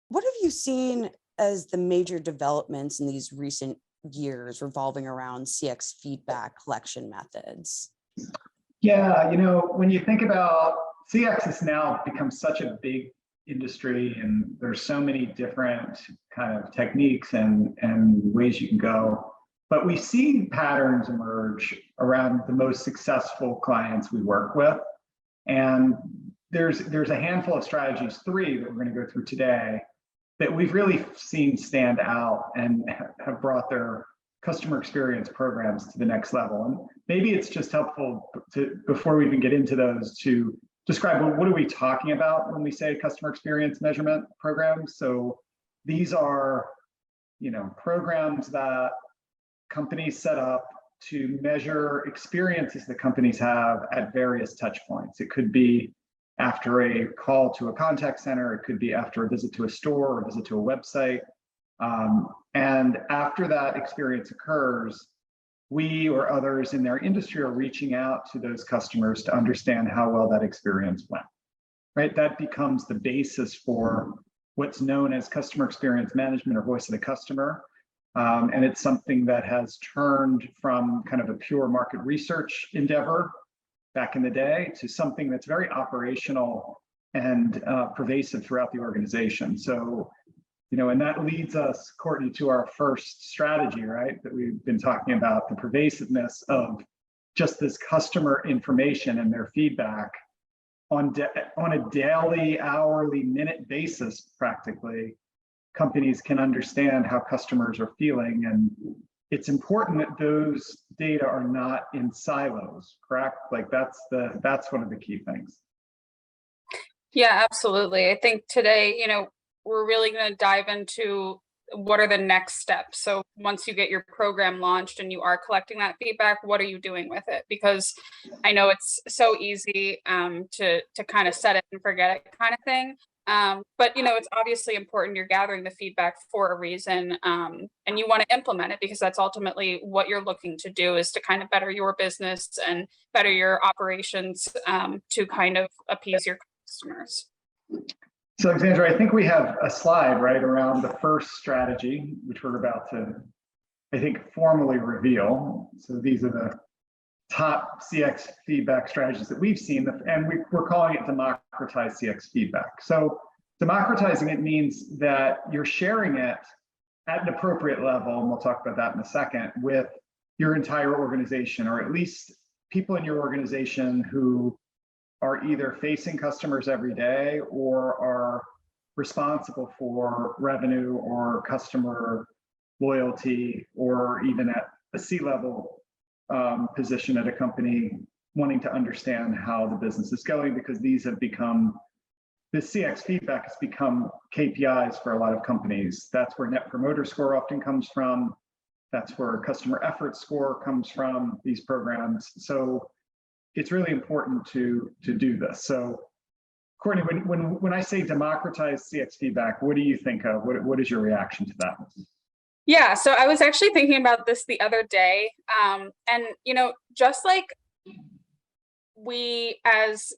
what have you seen as the major developments in these recent years revolving around CX feedback collection methods? Yeah, when you think about CX has now become such a big industry, and there's so many different kind of techniques and ways you can go. But we see patterns emerge around the most successful clients we work with. And there's a handful of strategies, 3 that we're going to go through today, that we've really seen stand out and have brought their customer experience programs to the next level. And maybe it's just helpful to, before we even get into those, to describe what are we talking about when we say customer experience measurement programs. So these are, programs that companies set up to measure experiences that companies have at various touch points. It could be after a call to a contact center, it could be after a visit to a store or a visit to a website. And after that experience occurs, we or others in their industry are reaching out to those customers to understand how well that experience went, right? That becomes the basis for what's known as customer experience management or voice of the customer. And it's something that has turned from kind of a pure market research endeavor back in the day to something that's very operational and pervasive throughout the organization. So, and that leads us, Courtney, to our first strategy, right? That we've been talking about, the pervasiveness of just this customer information and their feedback on a daily, hourly, minute basis, practically. Companies can understand how customers are feeling, and it's important that those data are not in silos, correct? Like that's one of the key things. Yeah, absolutely. I think today, we're really going to dive into what are the next steps. So once you get your program launched and you are collecting that feedback, what are you doing with it? Because I know it's so easy to kind of set it and forget it kind of thing. But it's obviously important. You're gathering the feedback for a reason, and you want to implement it because that's ultimately what you're looking to do, is to kind of better your business and better your operations to kind of appease your customers. So Alexandra, I think we have a slide right around the first strategy, which we're about to, I think, formally reveal. So these are the top CX feedback strategies that we've seen, and we're calling it Democratized Cx Feedback. So democratizing it means that you're sharing it at an appropriate level, and we'll talk about that in a second, with your entire organization, or at least people in your organization who are either facing customers every day or are responsible for revenue or customer loyalty, or even at a C-level position at a company, wanting to understand how the business is going, because these have become, the CX feedback has become KPIs for a lot of companies. That's where Net Promoter Score often comes from. That's where customer effort score comes from, these programs. So it's really important to do this. So Courtney, when I say democratized CX feedback, what do you think of? What is your reaction to that? Yeah, so I was actually thinking about this the other day, and just like we as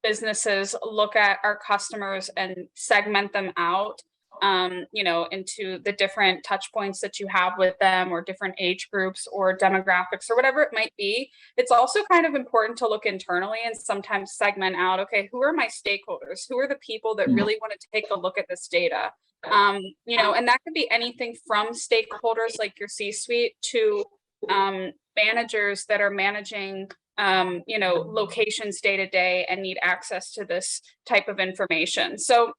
businesses look at our customers and segment them out, into the different touch points that you have with them, or different age groups or demographics or whatever it might be. It's also kind of important to look internally and sometimes segment out, okay, who are my stakeholders? Who are the people that really want to take a look at this data? And that could be anything from stakeholders like your C-suite to managers that are managing locations day to day and need access to this type of information. So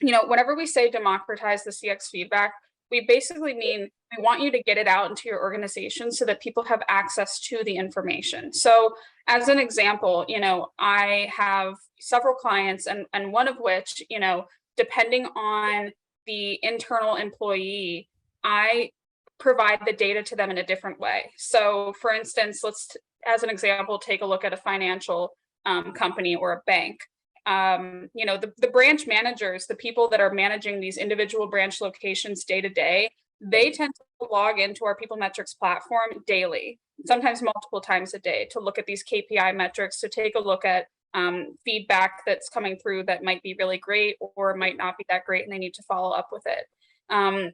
whenever we say democratize the CX feedback, we basically mean we want you to get it out into your organization so that people have access to the information. So as an example, I have several clients, and one of which, depending on the internal employee, I provide the data to them in a different way. So for instance, let's, as an example, take a look at a financial company or a bank. The branch managers, the people that are managing these individual branch locations day to day, they tend to log into our PeopleMetrics platform daily, sometimes multiple times a day, to look at these KPI metrics, to take a look at feedback that's coming through that might be really great or might not be that great, and they need to follow up with it. And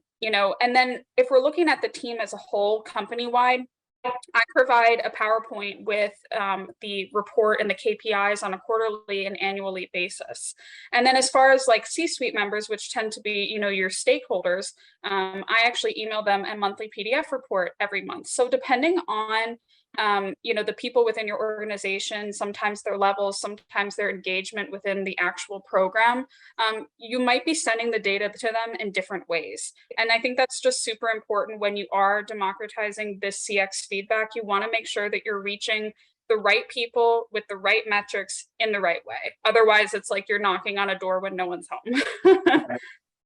then if we're looking at the team as a whole, company-wide, I provide a PowerPoint with the report and the KPIs on a quarterly and annually basis. And then as far as like C-suite members, which tend to be, your stakeholders, I actually email them a monthly PDF report every month. So depending on the people within your organization, sometimes their levels, sometimes their engagement within the actual program, you might be sending the data to them in different ways. And I think that's just super important when you are democratizing this CX feedback. You want to make sure that you're reaching the right people with the right metrics in the right way. Otherwise, it's like you're knocking on a door when no one's home.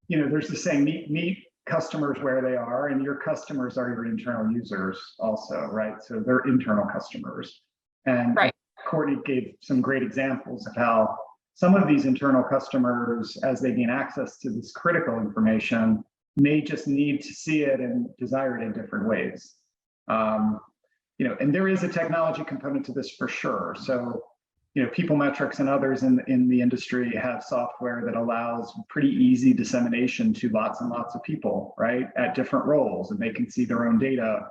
There's the saying, meet customers where they are, and your customers are your internal users also, right? So they're internal customers. And right. Courtney gave some great examples of how some of these internal customers, as they gain access to this critical information, may just need to see it and desire it in different ways. And there is a technology component to this for sure. So, PeopleMetrics and others in the industry have software that allows pretty easy dissemination to lots and lots of people, right, at different roles, and they can see their own data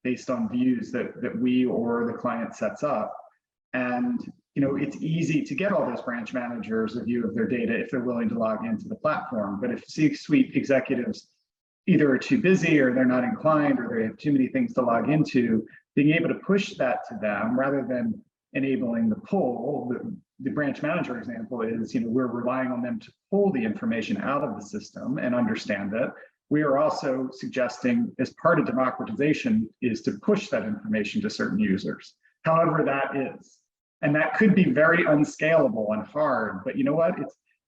based on views that we or the client sets up. And it's easy to get all those branch managers a view of their data if they're willing to log into the platform. But if C-suite executives either are too busy or they're not inclined or they have too many things to log into, being able to push that to them rather than enabling the pull, the branch manager example is, we're relying on them to pull the information out of the system and understand it. We are also suggesting, as part of democratization, is to push that information to certain users, however that is. And that could be very unscalable and hard, but you know what?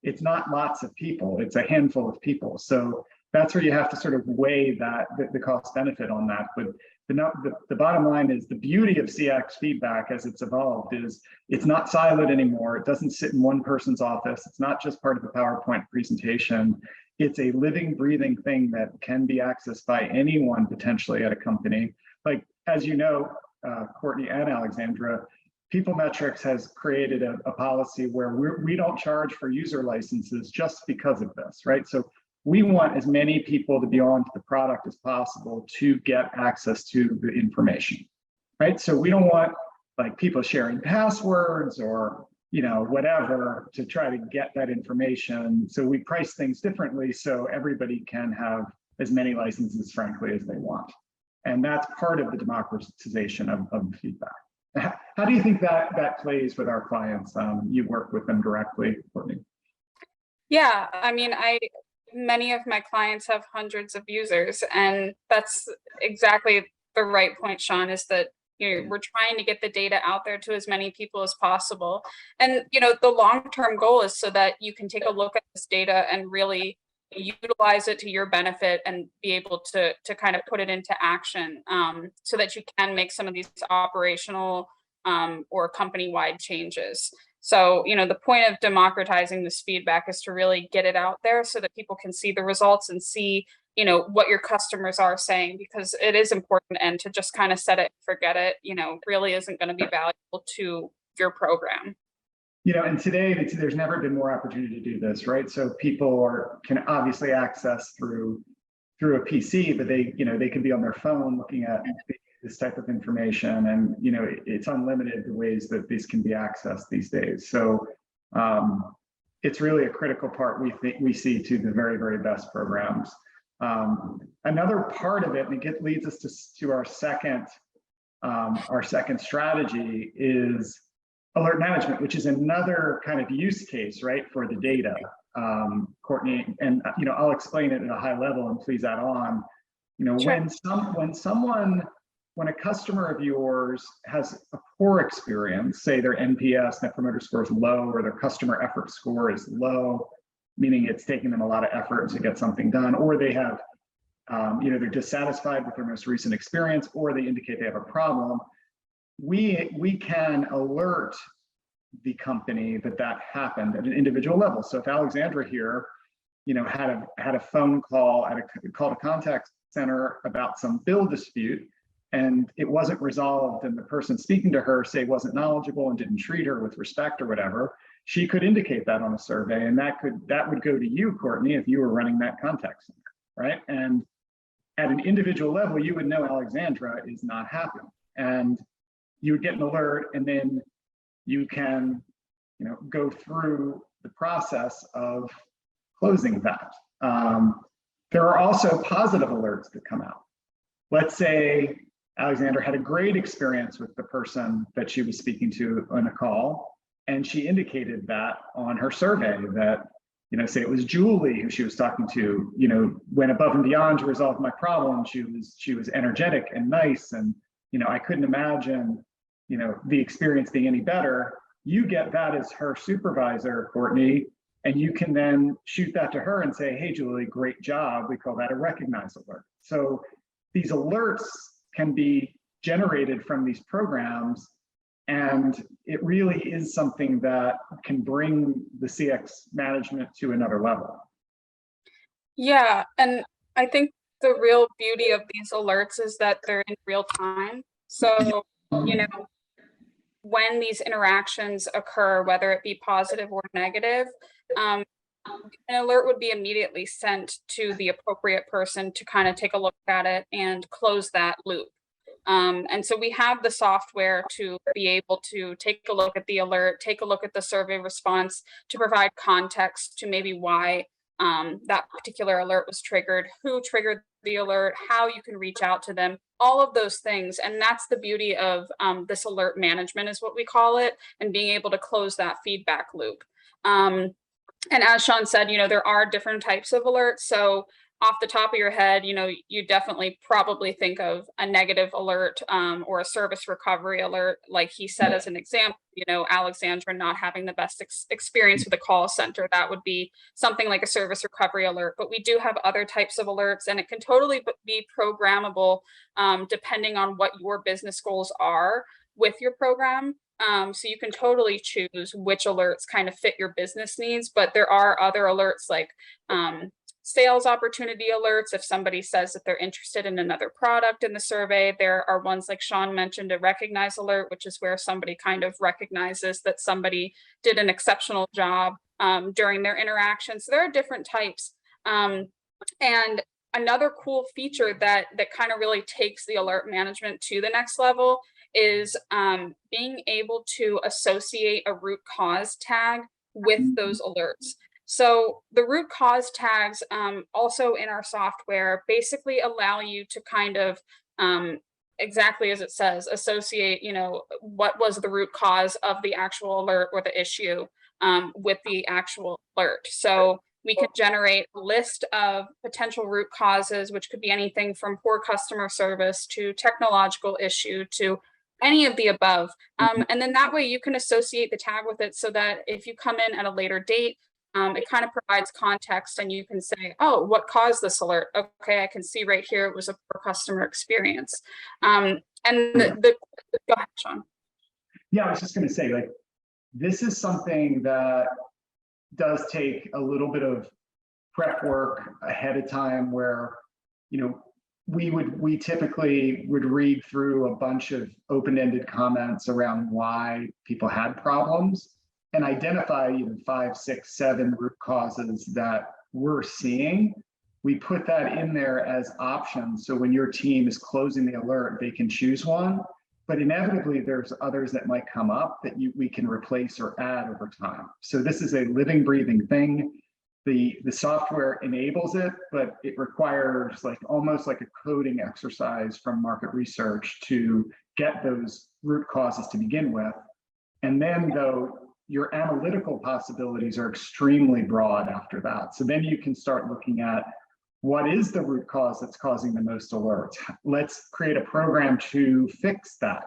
It's not lots of people, it's a handful of people. So that's where you have to sort of weigh the cost benefit on that. But the bottom line is the beauty of CX feedback as it's evolved is it's not siloed anymore. It doesn't sit in one person's office. It's not just part of the PowerPoint presentation. It's a living, breathing thing that can be accessed by anyone potentially at a company. Like, as you know, Courtney and Alexandra, PeopleMetrics has created a policy where we don't charge for user licenses just because of this, right? So we want as many people to be on to the product as possible to get access to the information, right? So we don't want like people sharing passwords or whatever to try to get that information. So we price things differently so everybody can have as many licenses, frankly, as they want. And that's part of the democratization of feedback. How do you think that plays with our clients? You work with them directly, Courtney. Yeah, I mean, many of my clients have hundreds of users, and that's exactly the right point, Sean, is that we're trying to get the data out there to as many people as possible. And the long-term goal is so that you can take a look at this data and really utilize it to your benefit and be able to kind of put it into action, so that you can make some of these operational or company-wide changes. So, the point of democratizing this feedback is to really get it out there so that people can see the results and see, what your customers are saying, because it is important, and to just kind of set it and forget it, really isn't going to be valuable to your program. And today there's never been more opportunity to do this, right? So people can obviously access through a PC, but they can be on their phone looking at this type of information, and it's unlimited the ways that these can be accessed these days. So it's really a critical part we see to the very, very best programs. Another part of it, and it leads us to our second strategy, is alert management, which is another kind of use case, right, for the data. Courtney, and I'll explain it at a high level, and please add on. Sure. When a customer of yours has a poor experience, say their NPS, Net Promoter Score, is low, or their customer effort score is low, meaning it's taking them a lot of effort to get something done, or they have, they're dissatisfied with their most recent experience, or they indicate they have a problem, we can alert the company that happened at an individual level. So if Alexandra here, had a phone call, called a contact center about some bill dispute, and it wasn't resolved, and the person speaking to her, say, wasn't knowledgeable and didn't treat her with respect or whatever, she could indicate that on a survey, and that would go to you, Courtney, if you were running that contact center, right? And at an individual level, you would know Alexandra is not happy, and you would get an alert, and then you can, go through the process of closing that. There are also positive alerts that come out. Let's say Alexandra had a great experience with the person that she was speaking to on a call, and she indicated that on her survey that, say it was Julie who she was talking to, went above and beyond to resolve my problem. She was energetic and nice, and I couldn't imagine, the experience being any better. You get that as her supervisor, Courtney, and you can then shoot that to her and say, hey, Julie, great job. We call that a recognized alert. So these alerts can be generated from these programs, and it really is something that can bring the CX management to another level. Yeah, and I think the real beauty of these alerts is that they're in real time. So, when these interactions occur, whether it be positive or negative, an alert would be immediately sent to the appropriate person to kind of take a look at it and close that loop. And so we have the software to be able to take a look at the alert, take a look at the survey response to provide context to maybe why that particular alert was triggered, who triggered the alert, how you can reach out to them, all of those things. And that's the beauty of this alert management is what we call it, and being able to close that feedback loop. And as Sean said, there are different types of alerts. So off the top of your head, you definitely probably think of a negative alert or a service recovery alert, like he said as an example, Alexandra not having the best experience with the call center. That would be something like a service recovery alert. But we do have other types of alerts, and it can totally be programmable depending on what your business goals are with your program. So you can totally choose which alerts kind of fit your business needs, but there are other alerts like sales opportunity alerts. If somebody says that they're interested in another product in the survey, there are ones like Sean mentioned, a recognize alert, which is where somebody kind of recognizes that somebody did an exceptional job during their interaction. So there are different types. And another cool feature that kind of really takes the alert management to the next level is being able to associate a root cause tag with those alerts. So the root cause tags also in our software basically allow you to kind of, exactly as it says, associate, what was the root cause of the actual alert or the issue with the actual alert. So we can generate a list of potential root causes, which could be anything from poor customer service to technological issue to any of the above. And then that way you can associate the tag with it so that if you come in at a later date, it kind of provides context, and you can say, oh, what caused this alert? Okay, I can see right here it was a poor customer experience. And go ahead, Sean. Yeah, I was just going to say, like, this is something that does take a little bit of prep work ahead of time, where, we typically would read through a bunch of open-ended comments around why people had problems and identify even 5, 6, 7 root causes that we're seeing. We put that in there as options. So when your team is closing the alert, they can choose one, but inevitably there's others that might come up that we can replace or add over time. So this is a living, breathing thing. The software enables it, but it requires almost like a coding exercise from market research to get those root causes to begin with. And then though, your analytical possibilities are extremely broad after that. So then you can start looking at what is the root cause that's causing the most alerts. Let's create a program to fix that.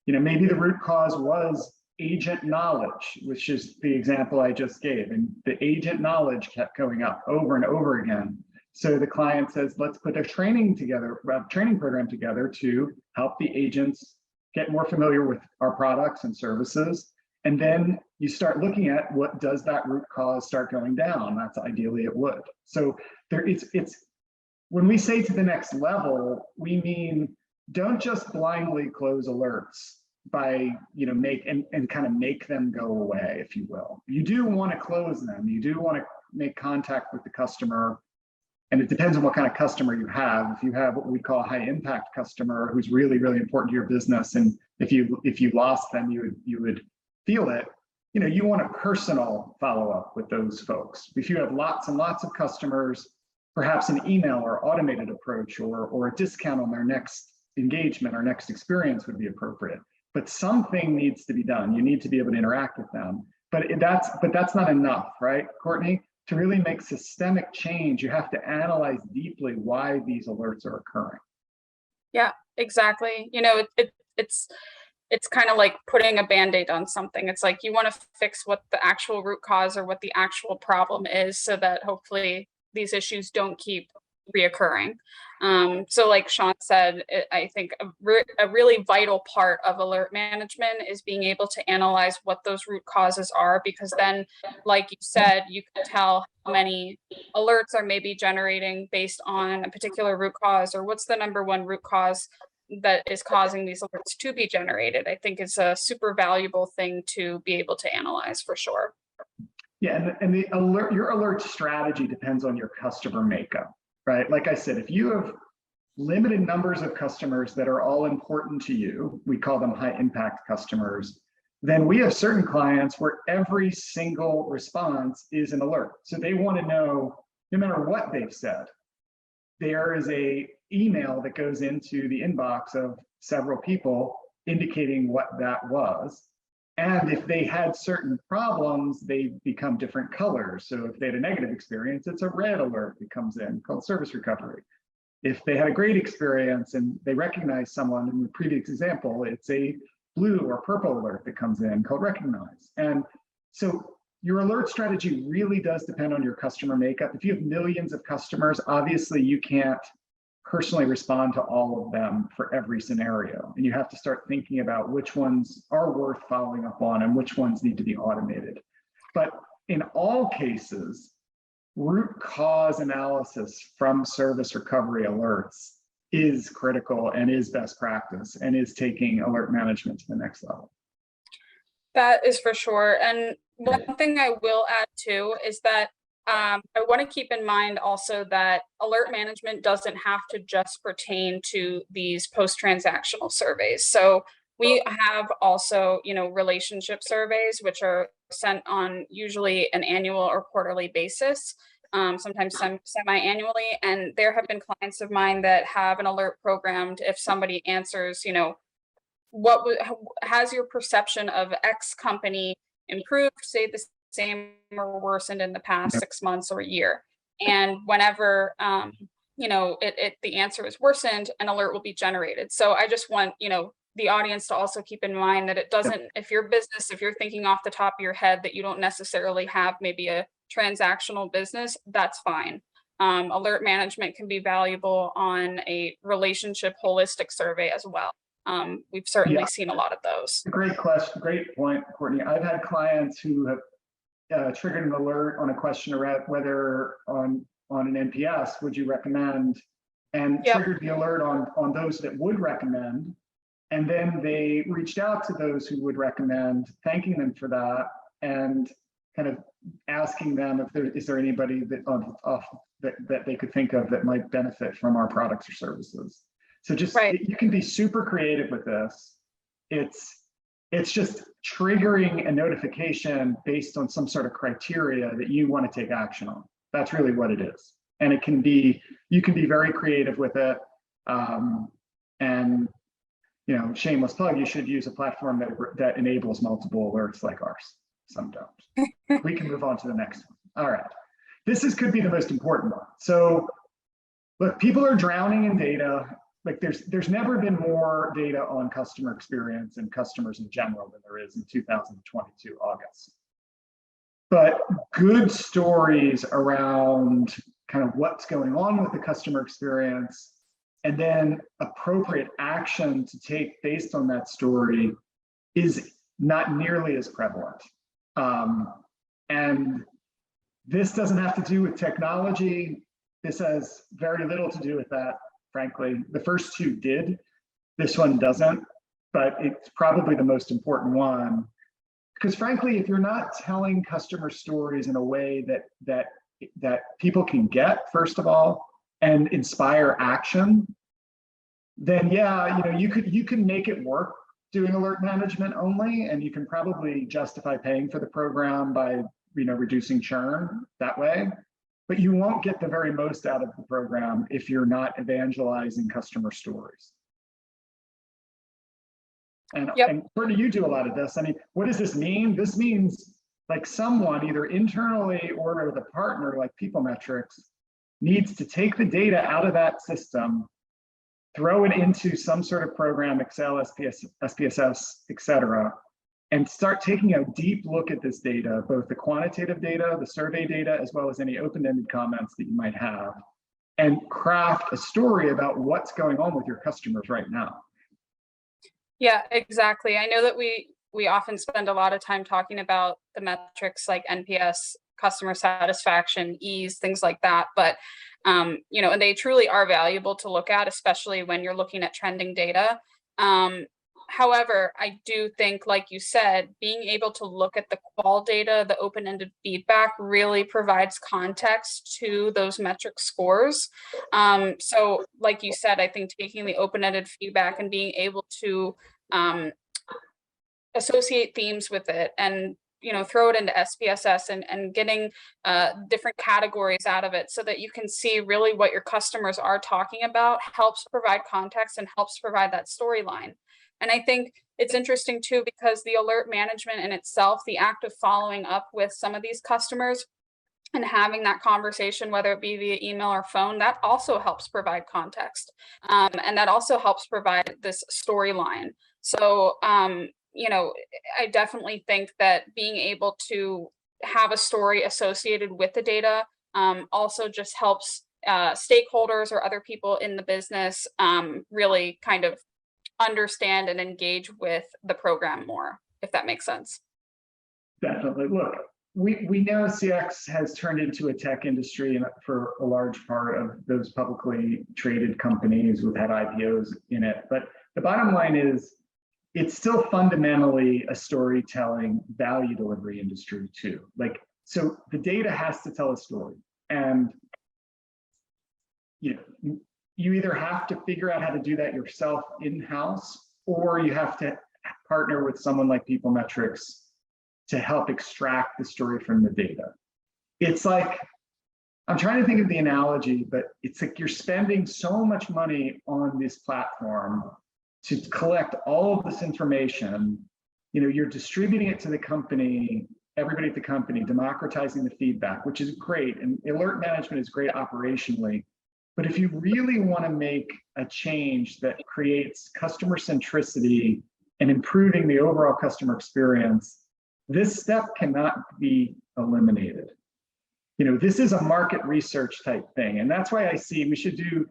Maybe the root cause was agent knowledge, which is the example I just gave. And the agent knowledge kept going up over and over again. So the client says, let's put a training program together to help the agents get more familiar with our products and services. And then you start looking at what does that root cause start going down. That's ideally it would. So it's when we say to the next level, we mean don't just blindly close alerts by, make and kind of make them go away, if you will. You do want to close them. You do want to make contact with the customer. And it depends on what kind of customer you have. If you have what we call a high impact customer who's really, really important to your business, and if you lost them, you would feel it. You want a personal follow-up with those folks. If you have lots and lots of customers, perhaps an email or automated approach or a discount on their next engagement or next experience would be appropriate. But something needs to be done. You need to be able to interact with them. But that's not enough, right, Courtney? To really make systemic change, you have to analyze deeply why these alerts are occurring. Yeah, exactly. It's kind of like putting a Band-Aid on something. It's like you want to fix what the actual root cause or what the actual problem is, so that hopefully these issues don't keep reoccurring. So like Sean said, I think a really vital part of alert management is being able to analyze what those root causes are, because then, like you said, you can tell how many alerts are maybe generating based on a particular root cause, or what's the number one root cause that is causing these alerts to be generated. I think it's a super valuable thing to be able to analyze, for sure. Yeah, and your alert strategy depends on your customer makeup, right? Like I said, if you have limited numbers of customers that are all important to you, we call them high impact customers, then we have certain clients where every single response is an alert. So they want to know, no matter what they've said, there is a email that goes into the inbox of several people indicating what that was. And if they had certain problems, they become different colors. So if they had a negative experience, it's a red alert that comes in called service recovery. If they had a great experience and they recognize someone in the previous example, it's a blue or purple alert that comes in called recognize. And so your alert strategy really does depend on your customer makeup. If you have millions of customers, obviously you can't personally respond to all of them for every scenario. And you have to start thinking about which ones are worth following up on and which ones need to be automated. But in all cases, root cause analysis from service recovery alerts is critical and is best practice and is taking alert management to the next level. That is for sure. And one thing I will add too is that I want to keep in mind also that alert management doesn't have to just pertain to these post-transactional surveys. So we have also, relationship surveys, which are sent on usually an annual or quarterly basis, sometimes semi-annually. And there have been clients of mine that have an alert programmed if somebody answers, has your perception of X company improved, stayed the same, or worsened in the past 6 months or a year? And whenever the answer is worsened, an alert will be generated. So I just want the audience to also keep in mind that it doesn't, if your business, if you're thinking off the top of your head that you don't necessarily have maybe a transactional business, that's fine. Alert management can be valuable on a relationship holistic survey as well. We've certainly seen a lot of those. Great question, great point, Courtney. I've had clients who have triggered an alert on a question around whether on an NPS, would you recommend, and triggered the alert on those that would recommend. And then they reached out to those who would recommend, thanking them for that, and kind of asking them if is there anybody that they could think of that might benefit from our products or services. So just you can be super creative with this. It's just triggering a notification based on some sort of criteria that you want to take action on. That's really what it is. And it can be, you can be very creative with it. And shameless plug, you should use a platform that enables multiple alerts like ours. Some don't. We can move on to the next one. All right. Could be the most important one. So look, people are drowning in data. Like there's never been more data on customer experience and customers in general than there is in 2022 August. But good stories around kind of what's going on with the customer experience and then appropriate action to take based on that story is not nearly as prevalent. And this doesn't have to do with technology. This has very little to do with that. Frankly, the first two did, This one doesn't, but it's probably the most important one. Because frankly, if you're not telling customer stories in a way that people can get, first of all, and inspire action, then yeah, you can make it work doing alert management only, and you can probably justify paying for the program by reducing churn that way. But you won't get the very most out of the program if you're not evangelizing customer stories. And, Yep. and Courtney, you do a lot of this. I mean, what does this mean? This means like someone either internally or with a partner like PeopleMetrics needs to take the data out of that system, throw it into some sort of program, Excel, SPSS, et cetera, and start taking a deep look at this data, both the quantitative data, the survey data, as well as any open-ended comments that you might have, and craft a story about what's going on with your customers right now. Yeah, exactly. I know that we often spend a lot of time talking about the metrics like NPS, customer satisfaction, ease, things like that. But, and they truly are valuable to look at, especially when you're looking at trending data. However, I do think, like you said, being able to look at the qual data, the open-ended feedback really provides context to those metric scores. So like you said, I think taking the open-ended feedback and being able to associate themes with it and throw it into SPSS and getting different categories out of it so that you can see really what your customers are talking about helps provide context and helps provide that storyline. And I think it's interesting too, because the alert management in itself, the act of following up with some of these customers and having that conversation, whether it be via email or phone, that also helps provide context. And that also helps provide this storyline. So, I definitely think that being able to have a story associated with the data also just helps stakeholders or other people in the business really kind of understand and engage with the program more, if that makes sense. Definitely. Look, we know CX has turned into a tech industry for a large part of those publicly traded companies who've had IPOs in it. But the bottom line is it's still fundamentally a storytelling value delivery industry too. So the data has to tell a story. And you either have to figure out how to do that yourself in-house, or you have to partner with someone like PeopleMetrics to help extract the story from the data. It's like, I'm trying to think of the analogy, but it's like you're spending so much money on this platform to collect all of this information. You're distributing it to the company, everybody at the company, democratizing the feedback, which is great. And alert management is great operationally. But if you really want to make a change that creates customer centricity and improving the overall customer experience, this step cannot be eliminated. This is a market research type thing. And that's why I see we should do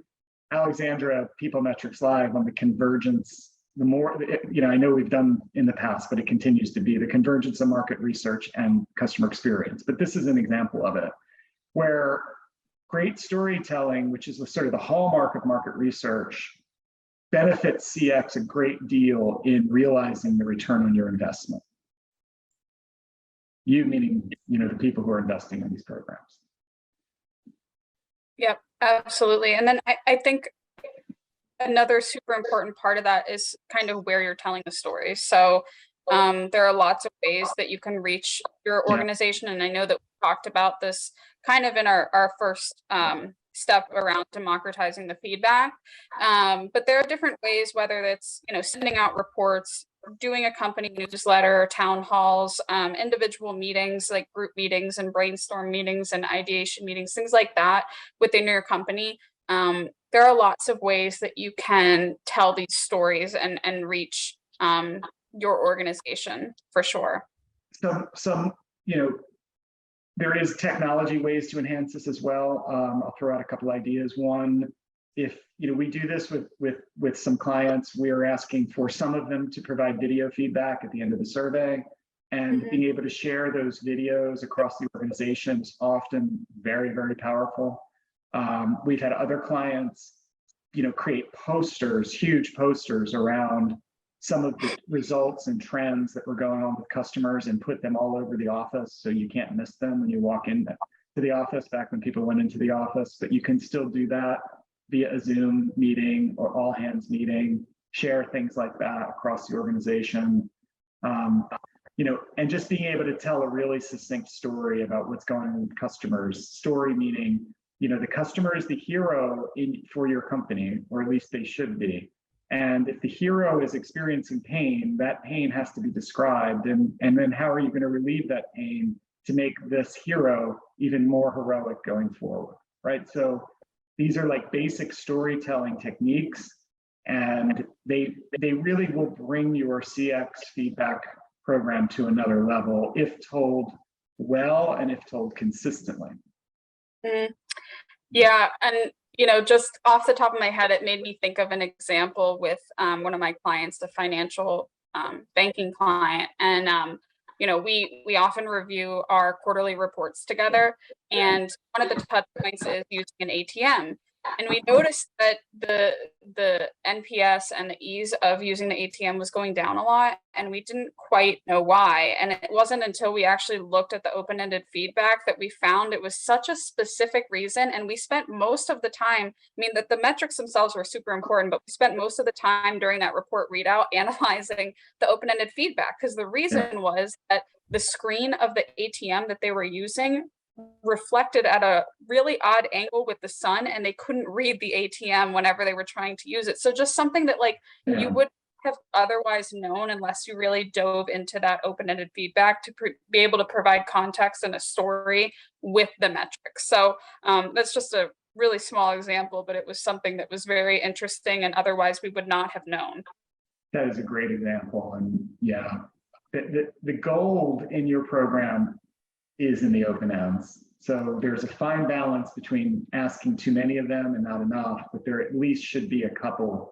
Alexandra PeopleMetrics Live on the convergence. The more, I know we've done in the past, but it continues to be the convergence of market research and customer experience. But this is an example of it, where great storytelling, which is sort of the hallmark of market research, benefits CX a great deal in realizing the return on your investment. You meaning, the people who are investing in these programs. Yep, absolutely. And then I think another super important part of that is kind of where you're telling the story. So there are lots of ways that you can reach your organization. And I know that we talked about this kind of in our first step around democratizing the feedback. But there are different ways, whether it's, sending out reports, doing a company newsletter, town halls, individual meetings, like group meetings and brainstorm meetings and ideation meetings, things like that within your company. There are lots of ways that you can tell these stories and reach your organization for sure. There is technology ways to enhance this as well. I'll throw out a couple ideas. One, if we do this with some clients, we are asking for some of them to provide video feedback at the end of the survey, and being able to share those videos across the organization is often very, very powerful. We've had other clients create posters, huge posters around some of the results and trends that were going on with customers and put them all over the office so you can't miss them when you walk in to the office, back when people went into the office. But you can still do that via a Zoom meeting or all hands meeting, share things like that across the organization. And just being able to tell a really succinct story about what's going on with customers. Story meaning, the customer is the hero for your company, or at least they should be. And if the hero is experiencing pain, that pain has to be described. And then how are you going to relieve that pain to make this hero even more heroic going forward, right? So these are like basic storytelling techniques, and they really will bring your CX feedback program to another level if told well and if told consistently. Yeah, and just off the top of my head, it made me think of an example with one of my clients, the financial banking client, and we often review our quarterly reports together, and one of the touch points is using an ATM. And we noticed that the NPS and the ease of using the ATM was going down a lot, and we didn't quite know why. And it wasn't until we actually looked at the open-ended feedback that we found it was such a specific reason. And we spent most of the time, that the metrics themselves were super important, but we spent most of the time during that report readout analyzing the open-ended feedback, because the reason was that the screen of the ATM that they were using reflected at a really odd angle with the sun, and they couldn't read the ATM whenever they were trying to use it. So just something that you would have otherwise known unless you really dove into that open-ended feedback to be able to provide context and a story with the metrics. So that's just a really small example, but it was something that was very interesting and otherwise we would not have known. That is a great example. And the gold in your program is in the open ends. So there's a fine balance between asking too many of them and not enough, but there at least should be a couple.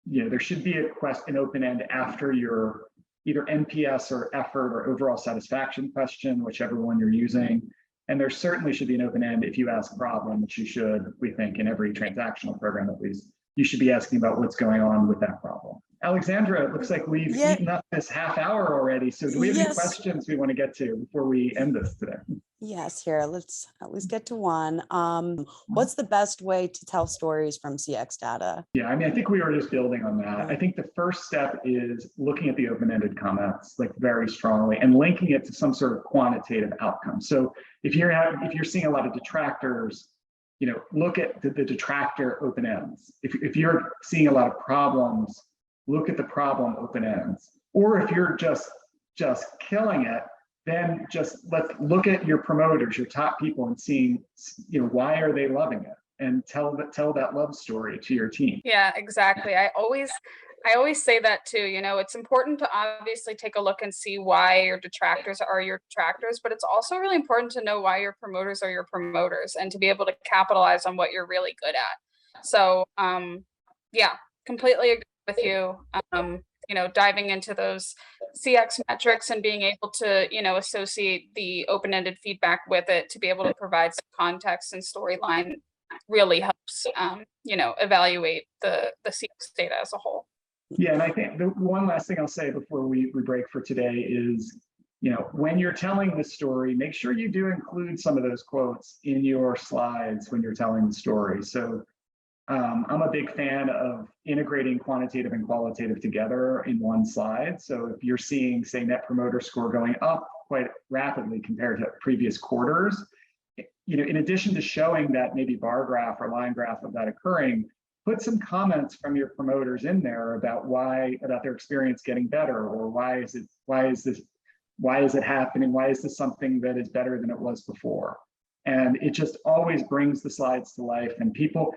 There should be an open end after your either NPS or effort or overall satisfaction question, whichever one you're using. And there certainly should be an open end if you ask a problem, which you should, we think, in every transactional program at least. You should be asking about what's going on with that problem. Alexandra, it looks like we've eaten up this half hour already. So do we have any questions we want to get to before we end this today? Yes, here, let's at least get to one. What's the best way to tell stories from CX data? Yeah, I think we were just building on that. I think the first step is looking at the open-ended comments very strongly and linking it to some sort of quantitative outcome. So if you're seeing a lot of detractors, look at the detractor open ends. If you're seeing a lot of problems, look at the problem open ends. Or if you're just killing it, then let's look at your promoters, your top people, and seeing, why are they loving it, and tell that love story to your team. Yeah, exactly. I always say that too. It's important to obviously take a look and see why your detractors are your detractors, but it's also really important to know why your promoters are your promoters and to be able to capitalize on what you're really good at. So, completely agree with you. Diving into those CX metrics and being able to, associate the open-ended feedback with it to be able to provide some context and storyline really helps, evaluate the CX data as a whole. Yeah, and I think the one last thing I'll say before we break for today is, when you're telling the story, make sure you do include some of those quotes in your slides when you're telling the story. So I'm a big fan of integrating quantitative and qualitative together in one slide. So if you're seeing, say, Net Promoter Score going up quite rapidly compared to previous quarters, in addition to showing that maybe bar graph or line graph of that occurring, put some comments from your promoters in there about their experience getting better, or why is it happening? Why is this something that is better than it was before? And it just always brings the slides to life. And people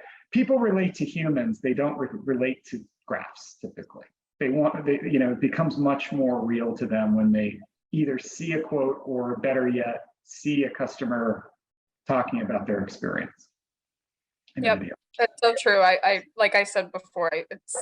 relate to humans. They don't relate to graphs typically. It becomes much more real to them when they either see a quote or, better yet, see a customer talking about their experience. Yep, that's so true. I like I said before, it's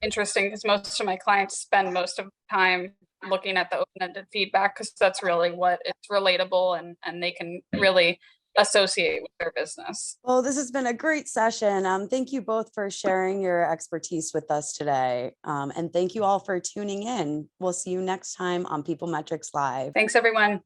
interesting because most of my clients spend most of the time looking at the open-ended feedback because that's really what it's relatable, and they can really associate with their business. Well, this has been a great session. Thank you both for sharing your expertise with us today. And thank you all for tuning in. We'll see you next time on PeopleMetrics Live. Thanks, everyone.